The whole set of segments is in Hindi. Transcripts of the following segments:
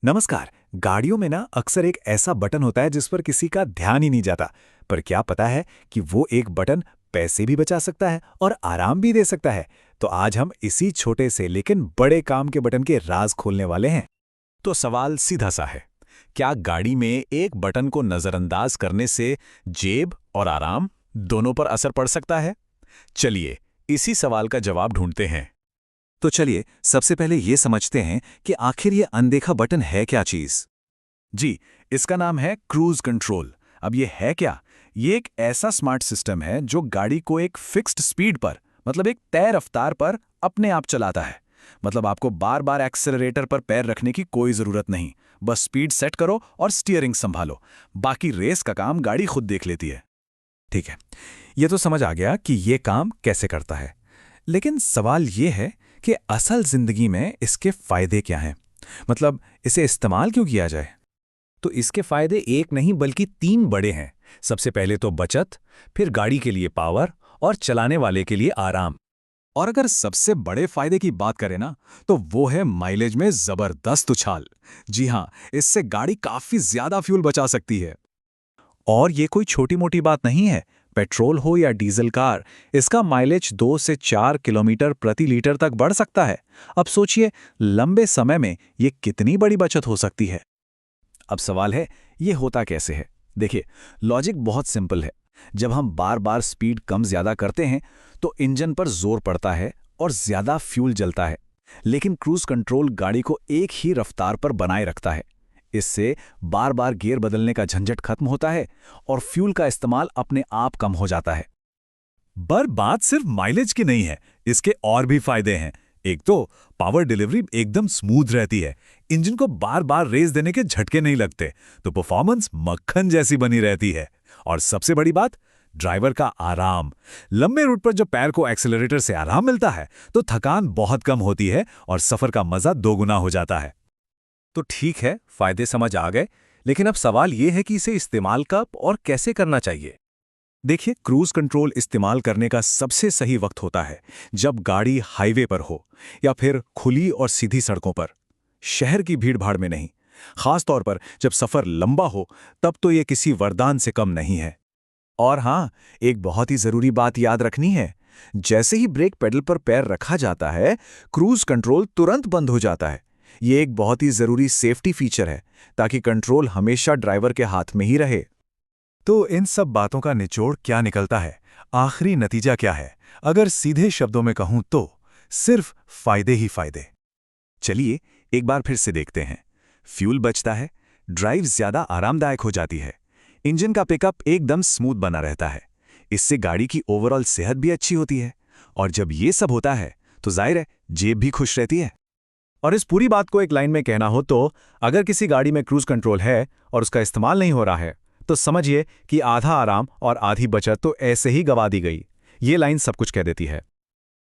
नमस्कार। गाड़ियों में ना अक्सर एक ऐसा बटन होता है जिस पर किसी का ध्यान ही नहीं जाता। पर क्या पता है कि वो एक बटन पैसे भी बचा सकता है और आराम भी दे सकता है। तो आज हम इसी छोटे से लेकिन बड़े काम के बटन के राज खोलने वाले हैं। तो सवाल सीधा सा है, क्या गाड़ी में एक बटन को नजरअंदाज करने से जेब और आराम दोनों पर असर पड़ सकता है? चलिए इसी सवाल का जवाब ढूंढते हैं। तो चलिए सबसे पहले ये समझते हैं कि आखिर ये अनदेखा बटन है क्या चीज। जी, इसका नाम है क्रूज कंट्रोल। अब ये है क्या? ये एक ऐसा स्मार्ट सिस्टम है जो गाड़ी को एक फिक्स्ड स्पीड पर, मतलब एक तय रफ्तार पर अपने आप चलाता है। मतलब आपको बार बार एक्सेलरेटर पर पैर रखने की कोई जरूरत नहीं। बस स्पीड सेट करो और स्टीयरिंग संभालो। बाकी रेस का काम गाड़ी खुद देख लेती है। ठीक है, ये तो समझ आ गया कि ये काम कैसे करता है। लेकिन सवाल ये है कि असल जिंदगी में इसके फायदे क्या हैं। मतलब इसे इस्तेमाल क्यों किया जाए। तो इसके फायदे एक नहीं बल्कि तीन बड़े हैं। सबसे पहले तो बचत, फिर गाड़ी के लिए पावर और चलाने वाले के लिए आराम। और अगर सबसे बड़े फायदे की बात करें ना, तो वो है माइलेज में जबरदस्त उछाल। जी हाँ, इससे गाड़ी काफी ज्यादा फ्यूल बचा सकती है। और ये कोई छोटी मोटी बात नहीं है। पेट्रोल हो या डीजल कार, इसका माइलेज 2 से 4 किलोमीटर प्रति लीटर तक बढ़ सकता है। अब सोचिए, लंबे समय में ये कितनी बड़ी बचत हो सकती है। अब सवाल है, ये होता कैसे है? देखिए, लॉजिक बहुत सिंपल है। जब हम बार बार स्पीड कम ज्यादा करते हैं तो इंजन पर जोर पड़ता है और ज्यादा फ्यूल जलता है। लेकिन क्रूज कंट्रोल गाड़ी को एक ही रफ्तार पर बनाए रखता है। इससे बार बार गियर बदलने का झंझट खत्म होता है और फ्यूल का इस्तेमाल अपने आप कम हो जाता है। पर बात सिर्फ माइलेज की नहीं है, इसके और भी फायदे हैं। एक तो पावर डिलीवरी एकदम स्मूथ रहती है। इंजन को बार बार रेस देने के झटके नहीं लगते, तो परफॉर्मेंस मक्खन जैसी बनी रहती है। और सबसे बड़ी बात, ड्राइवर का आराम। लंबे रूट पर जब पैर को एक्सेलरेटर से आराम मिलता है तो थकान बहुत कम होती है और सफर का मजा दोगुना हो जाता है। तो ठीक है, फायदे समझ आ गए। लेकिन अब सवाल यह है कि इसे इस्तेमाल कब और कैसे करना चाहिए। देखिए, क्रूज कंट्रोल इस्तेमाल करने का सबसे सही वक्त होता है जब गाड़ी हाईवे पर हो या फिर खुली और सीधी सड़कों पर, शहर की भीड़भाड़ में नहीं। खास तौर पर जब सफर लंबा हो, तब तो ये किसी वरदान से कम नहीं है। और हाँ, एक बहुत ही जरूरी बात याद रखनी है। जैसे ही ब्रेक पेडल पर पैर रखा जाता है, क्रूज कंट्रोल तुरंत बंद हो जाता है। ये एक बहुत ही जरूरी सेफ्टी फीचर है, ताकि कंट्रोल हमेशा ड्राइवर के हाथ में ही रहे। तो इन सब बातों का निचोड़ क्या निकलता है, आखिरी नतीजा क्या है? अगर सीधे शब्दों में कहूं तो सिर्फ फायदे ही फायदे। चलिए एक बार फिर से देखते हैं। फ्यूल बचता है, ड्राइव ज्यादा आरामदायक हो जाती है, इंजन का पिकअप एकदम स्मूथ बना रहता है। इससे गाड़ी की ओवरऑल सेहत भी अच्छी होती है। और जब ये सब होता है तो जाहिर है जेब भी खुश रहती है। और इस पूरी बात को एक लाइन में कहना हो तो, अगर किसी गाड़ी में क्रूज कंट्रोल है और उसका इस्तेमाल नहीं हो रहा है, तो समझिए कि आधा आराम और आधी बचत तो ऐसे ही गवा दी गई। ये लाइन सब कुछ कह देती है।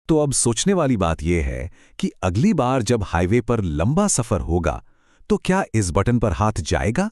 तो अब सोचने वाली बात यह है कि अगली बार जब हाईवे पर लंबा सफर होगा, तो क्या इस बटन पर हाथ जाएगा?